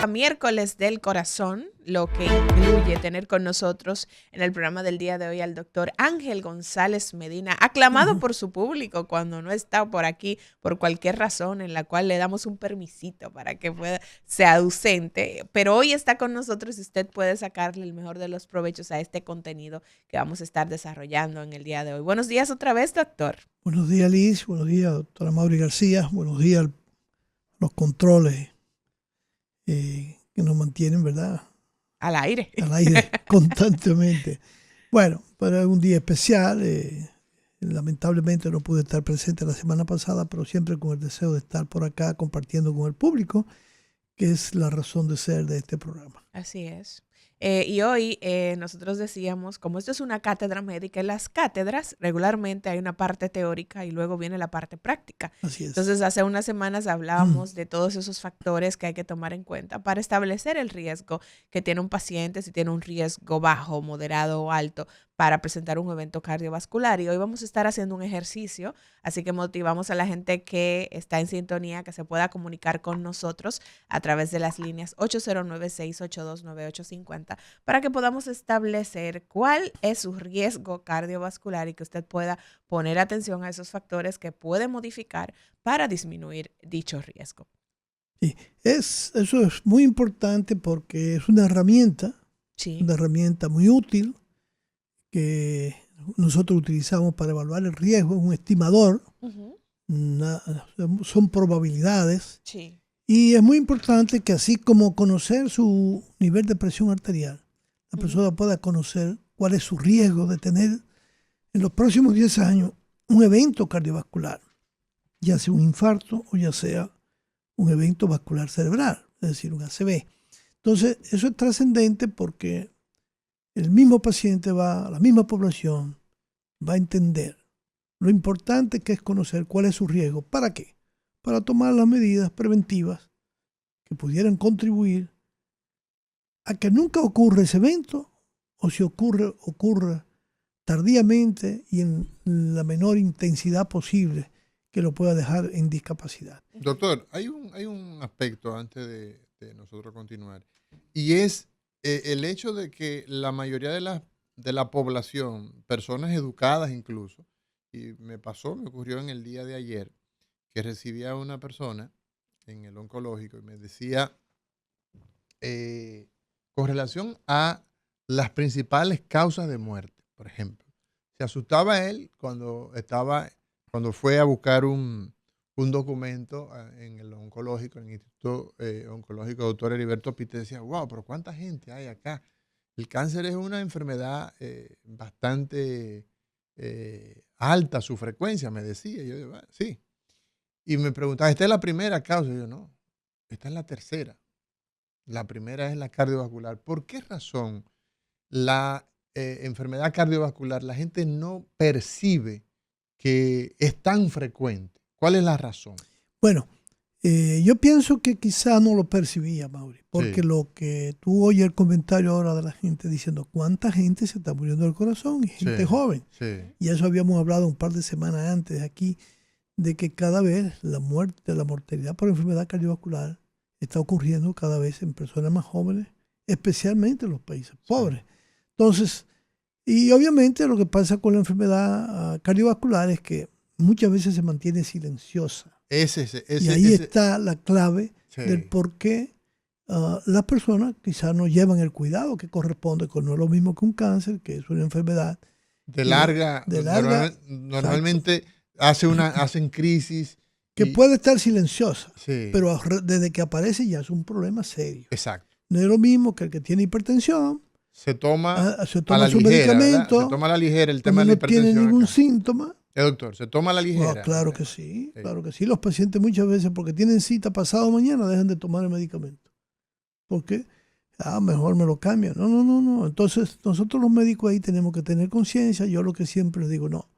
Miércoles del Corazón, lo que incluye tener con nosotros en el programa del día de hoy al doctor Ángel González Medina, aclamado por su público cuando no está por aquí por cualquier razón en la cual le damos un permisito para que sea ausente, pero hoy está con nosotros y usted puede sacarle el mejor de los provechos a este contenido que vamos a estar desarrollando en el día de hoy. Buenos días otra vez, doctor. Buenos días, Liz. Buenos días, doctora Mauri García. Buenos días, los controles que nos mantienen, ¿verdad? Al aire constantemente. Bueno, para un día especial, lamentablemente no pude estar presente la semana pasada, pero siempre con el deseo de estar por acá compartiendo con el público, que es la razón de ser de este programa. Así es. Y hoy nosotros decíamos, como esto es una cátedra médica, en las cátedras regularmente hay una parte teórica y luego viene la parte práctica. Así es. Entonces, hace unas semanas hablábamos de todos esos factores que hay que tomar en cuenta para establecer el riesgo que tiene un paciente, si tiene un riesgo bajo, moderado o alto para presentar un evento cardiovascular. Y hoy vamos a estar haciendo un ejercicio, así que motivamos a la gente que está en sintonía que se pueda comunicar con nosotros a través de las líneas 809-682-9850 para que podamos establecer cuál es su riesgo cardiovascular y que usted pueda poner atención a esos factores que puede modificar para disminuir dicho riesgo. Sí, eso es muy importante porque es una herramienta, sí, una herramienta muy útil que nosotros utilizamos para evaluar el riesgo, es un estimador, son probabilidades. Sí. Y es muy importante que así como conocer su nivel de presión arterial, la persona pueda conocer cuál es su riesgo de tener en los próximos 10 años un evento cardiovascular, ya sea un infarto o ya sea un evento vascular cerebral, es decir, un ACV. Entonces, eso es trascendente porque el mismo paciente la misma población va a entender lo importante que es conocer cuál es su riesgo. ¿Para qué? Para tomar las medidas preventivas que pudieran contribuir a que nunca ocurra ese evento, o si ocurra tardíamente y en la menor intensidad posible que lo pueda dejar en discapacidad. Doctor, hay un aspecto antes de nosotros continuar, y es el hecho de que la mayoría de la población, personas educadas incluso, y me ocurrió en el día de ayer, que recibía a una persona en el oncológico y me decía, con relación a las principales causas de muerte, por ejemplo, se asustaba él cuando fue a buscar un documento en el oncológico, en el Instituto Oncológico Dr. Heriberto Pite, decía, wow, pero ¿cuánta gente hay acá? El cáncer es una enfermedad bastante alta su frecuencia, me decía. Yo digo, sí. Y me preguntaba, ¿esta es la primera causa? Y yo, no, esta es la tercera. La primera es la cardiovascular. ¿Por qué razón la enfermedad cardiovascular la gente no percibe que es tan frecuente? ¿Cuál es la razón? Bueno, yo pienso que quizá no lo percibía, Mauri, porque Sí. lo que tú oyes el comentario ahora de la gente diciendo cuánta gente se está muriendo del corazón y gente joven. Sí. Y eso habíamos hablado un par de semanas antes aquí, de que cada vez la mortalidad por enfermedad cardiovascular está ocurriendo cada vez en personas más jóvenes, especialmente en los países pobres. Entonces, y obviamente lo que pasa con la enfermedad cardiovascular es que muchas veces se mantiene silenciosa. Y ahí está la clave del por qué las personas quizás no llevan el cuidado que corresponde, que no es lo mismo que un cáncer, que es una enfermedad de larga. Normalmente hacen crisis. Que puede estar silenciosa, pero desde que aparece ya es un problema serio. Exacto. No es lo mismo que el que tiene hipertensión. Se toma su medicamento. Se toma a la ligera el tema de la hipertensión. No tiene ningún síntoma. Doctor, ¿se toma a la ligera? Claro que sí, claro que sí. Los pacientes muchas veces, porque tienen cita pasado mañana, dejan de tomar el medicamento. ¿Por qué? Mejor me lo cambian. No. Entonces, nosotros los médicos ahí tenemos que tener conciencia. Yo lo que siempre les digo, no.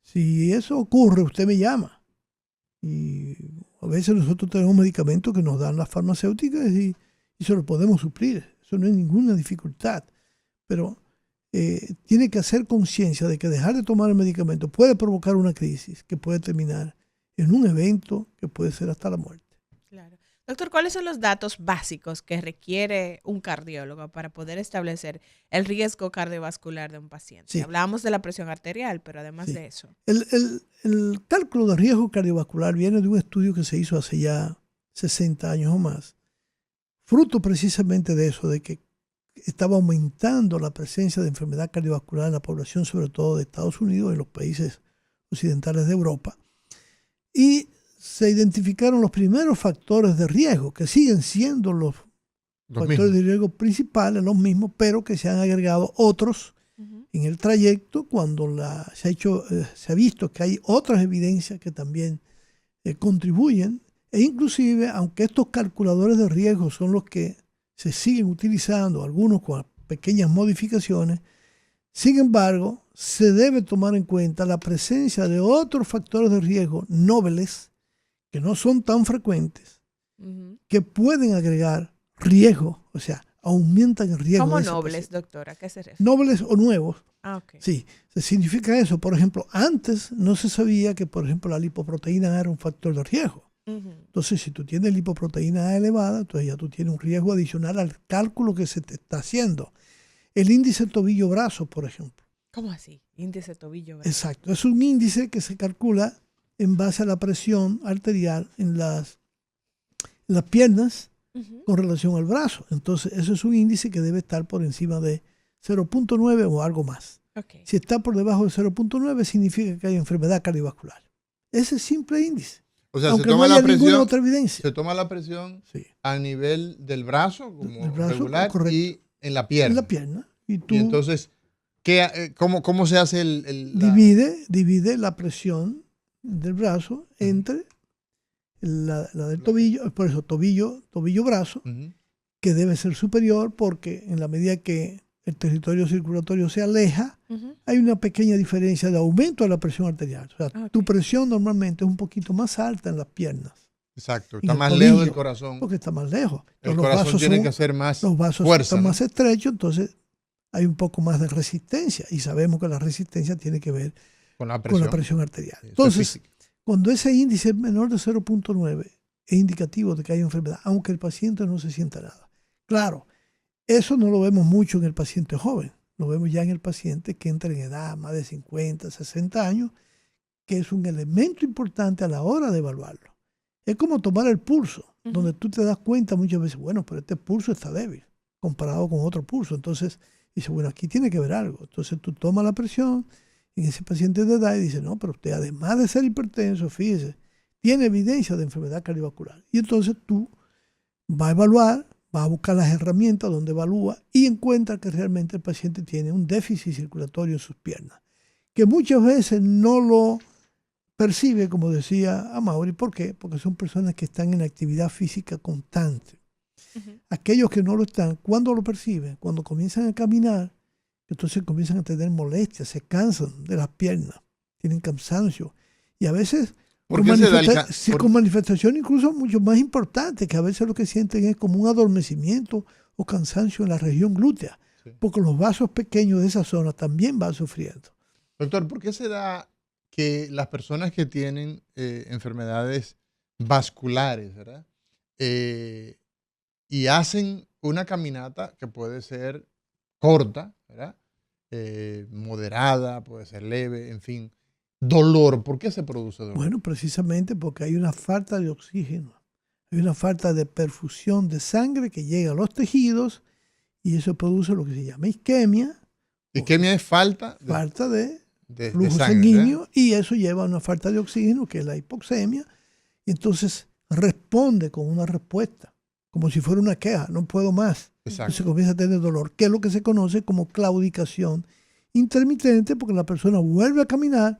Si eso ocurre, usted me llama. Y a veces nosotros tenemos medicamentos que nos dan las farmacéuticas y se los podemos suplir. Eso no es ninguna dificultad. Pero tiene que hacer conciencia de que dejar de tomar el medicamento puede provocar una crisis que puede terminar en un evento que puede ser hasta la muerte. Claro. Doctor, ¿cuáles son los datos básicos que requiere un cardiólogo para poder establecer el riesgo cardiovascular de un paciente? Sí. Hablábamos de la presión arterial, pero además Sí. de eso. El cálculo de riesgo cardiovascular viene de un estudio que se hizo hace ya 60 años o más, fruto precisamente de eso, de que estaba aumentando la presencia de enfermedad cardiovascular en la población, sobre todo de Estados Unidos y los países occidentales de Europa. Y se identificaron los primeros factores de riesgo, que siguen siendo los factores de riesgo principales, los mismos, pero que se han agregado otros en el trayecto cuando se ha visto que hay otras evidencias que también contribuyen, e inclusive, aunque estos calculadores de riesgo son los que se siguen utilizando, algunos con pequeñas modificaciones, sin embargo, se debe tomar en cuenta la presencia de otros factores de riesgo nobles, que no son tan frecuentes, que pueden agregar riesgo, o sea, aumentan el riesgo. ¿Cómo nobles, doctora? ¿Qué se refiere? Nobles o nuevos. Ah, ok. Sí, significa eso. Por ejemplo, antes no se sabía que, por ejemplo, la lipoproteína A era un factor de riesgo. Entonces, si tú tienes lipoproteína A elevada, entonces ya tú tienes un riesgo adicional al cálculo que se te está haciendo. El índice tobillo-brazo, por ejemplo. ¿Cómo así? Índice tobillo-brazo. Exacto. Es un índice que se calcula en base a la presión arterial en las piernas con relación al brazo. Entonces, eso es un índice que debe estar por encima de 0.9 o algo más. Okay. Si está por debajo de 0.9, significa que hay enfermedad cardiovascular. Ese simple índice. O sea, aunque se toma no la haya ninguna presión, otra evidencia. se toma la presión Sí. a nivel del brazo, como El brazo, regular, correcto. y en la pierna. En la pierna. Y tú Y entonces, ¿cómo se hace divide la presión del brazo entre la del tobillo, por eso tobillo-brazo, que debe ser superior porque en la medida que el territorio circulatorio se aleja, hay una pequeña diferencia de aumento de la presión arterial. O sea, tu presión normalmente es un poquito más alta en las piernas. Exacto, En está el más tobillo, lejos del corazón. Porque está más lejos. El Los corazón vasos tiene que hacer más los vasos fuerza, están ¿no? más estrechos, entonces hay un poco más de resistencia. Y sabemos que la resistencia tiene que ver con la presión arterial. Sí, entonces, cuando ese índice es menor de 0.9, es indicativo de que hay enfermedad, aunque el paciente no se sienta nada. Claro, eso no lo vemos mucho en el paciente joven. Lo vemos ya en el paciente que entra en edad, más de 50, 60 años, que es un elemento importante a la hora de evaluarlo. Es como tomar el pulso, donde tú te das cuenta muchas veces, bueno, pero este pulso está débil comparado con otro pulso. Entonces, dice, bueno, aquí tiene que haber algo. Entonces tú tomas la presión en ese paciente de edad y dice, no, pero usted además de ser hipertenso, fíjese, tiene evidencia de enfermedad cardiovascular. Y entonces tú vas a evaluar, vas a buscar las herramientas donde evalúa y encuentra que realmente el paciente tiene un déficit circulatorio en sus piernas, que muchas veces no lo percibe, como decía Amaury. ¿Por qué? Porque son personas que están en actividad física constante. Aquellos que no lo están, ¿cuándo lo perciben? Cuando comienzan a caminar, entonces comienzan a tener molestias, se cansan de las piernas, tienen cansancio. Y a veces con manifestación incluso mucho más importante, que a veces lo que sienten es como un adormecimiento o cansancio en la región glútea, porque los vasos pequeños de esa zona también van sufriendo. Doctor, ¿por qué se da que las personas que tienen enfermedades vasculares, ¿verdad? Y hacen una caminata que puede ser corta, ¿verdad? Moderada, puede ser leve, en fin. Dolor, ¿por qué se produce dolor? Bueno, precisamente porque hay una falta de oxígeno, hay una falta de perfusión de sangre que llega a los tejidos y eso produce lo que se llama isquemia. Isquemia es falta de flujo de sangre, sanguíneo, ¿verdad? y eso lleva a una falta de oxígeno, que es la hipoxemia, y entonces responde con una respuesta, como si fuera una queja, no puedo más. Exacto. Entonces comienza a tener dolor, que es lo que se conoce como claudicación intermitente, porque la persona vuelve a caminar,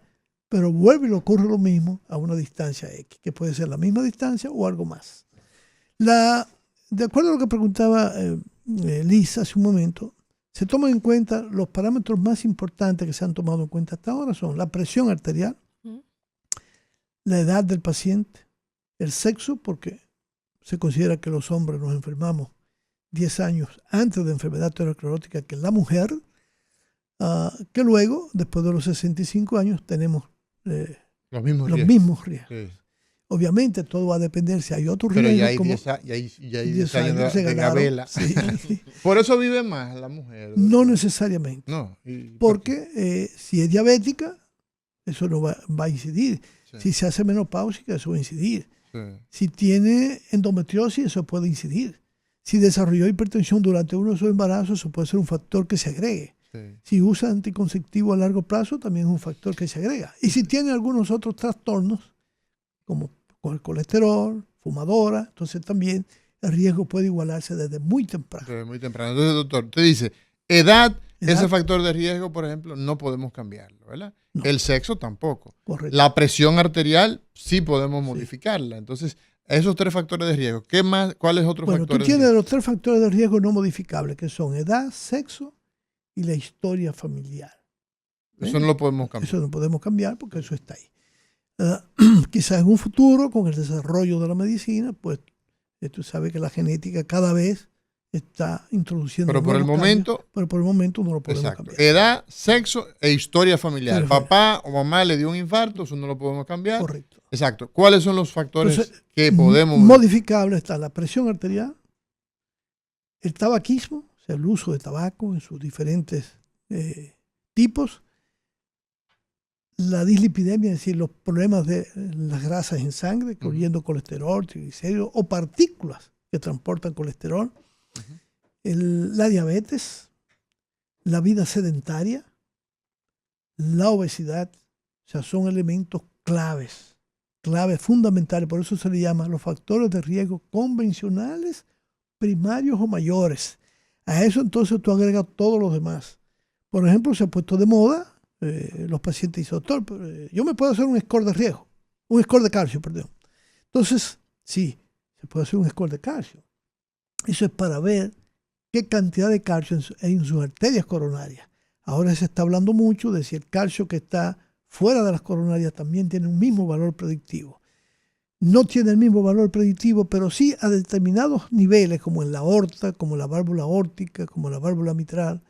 pero vuelve y le ocurre lo mismo a una distancia X, que puede ser la misma distancia o algo más. De acuerdo a lo que preguntaba Liz hace un momento, se toman en cuenta los parámetros más importantes que se han tomado en cuenta hasta ahora son la presión arterial, la edad del paciente, el sexo, porque se considera que los hombres nos enfermamos 10 años antes de enfermedad aterosclerótica que la mujer, que luego, después de los 65 años, tenemos los mismos riesgos. Sí. Obviamente todo va a depender si hay otros Pero riesgos ya hay como 10 años se de ganaron. gabela. Sí. Por eso vive más la mujer. No necesariamente. No. Porque si es diabética, eso no va a incidir. Sí, Si se hace menopáusica, eso va a incidir. sí. Si tiene endometriosis, eso puede incidir. Si desarrolló hipertensión durante uno de sus embarazos, eso puede ser un factor que se agregue. Sí. Si usa anticonceptivo a largo plazo, también es un factor que se agrega. Y si tiene algunos otros trastornos, como con el colesterol, fumadora, entonces también el riesgo puede igualarse desde muy temprano. Desde muy temprano. Entonces, doctor, usted dice, edad, ese Edad. factor de riesgo, por ejemplo, no podemos cambiarlo, ¿verdad? No. El sexo tampoco. Correcto. La presión arterial sí podemos Sí. modificarla. Entonces, esos 3 factores de riesgo, ¿qué más? ¿Cuáles otros Bueno, tú factores de tienes riesgo? los 3 factores de riesgo no modificables, que son edad, sexo y la historia familiar. Eso no lo podemos cambiar. Eso no podemos cambiar porque eso está ahí. Quizás en un futuro, con el desarrollo de la medicina, pues tú sabes que la genética cada vez está introduciendo Pero por el nuevos cambios, momento, pero por el momento no lo podemos exacto. cambiar. Edad, sexo e historia familiar. Historia Papá o mamá le dio un infarto, eso no lo podemos cambiar. Correcto. Exacto. ¿Cuáles son los factores Entonces, que podemos modificable está la presión arterial, el tabaquismo, o sea, el uso de tabaco en sus diferentes tipos, la dislipidemia, es decir, los problemas de las grasas en sangre, incluyendo colesterol, triglicéridos o partículas que transportan colesterol, la diabetes, la vida sedentaria, la obesidad, o sea, son elementos claves fundamentales, por eso se le llama los factores de riesgo convencionales, primarios o mayores. A eso entonces tú agregas todos los demás. Por ejemplo, se ha puesto de moda, los pacientes dicen, doctor, yo me puedo hacer un score de riesgo, un score de calcio, perdón. Entonces, sí, se puede hacer un score de calcio. Eso es para ver qué cantidad de calcio hay en sus arterias coronarias. Ahora se está hablando mucho de si el calcio que está fuera de las coronarias también tiene un mismo valor predictivo. No tiene el mismo valor predictivo, pero sí a determinados niveles, como en la aorta, como la válvula aórtica, como la válvula mitral,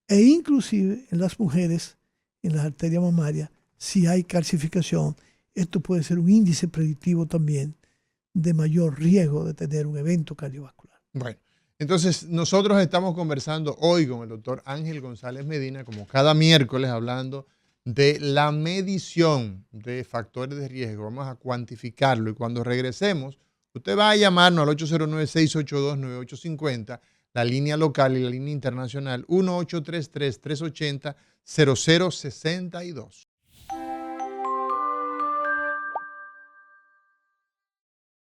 e inclusive en las mujeres, en las arterias mamarias, si hay calcificación, esto puede ser un índice predictivo también de mayor riesgo de tener un evento cardiovascular. Bueno, entonces nosotros estamos conversando hoy con el doctor Ángel González Medina, como cada miércoles, hablando de la medición de factores de riesgo. Vamos a cuantificarlo y cuando regresemos, usted va a llamarnos al 809-682-9850, la línea local y la línea internacional 1833-380-0062.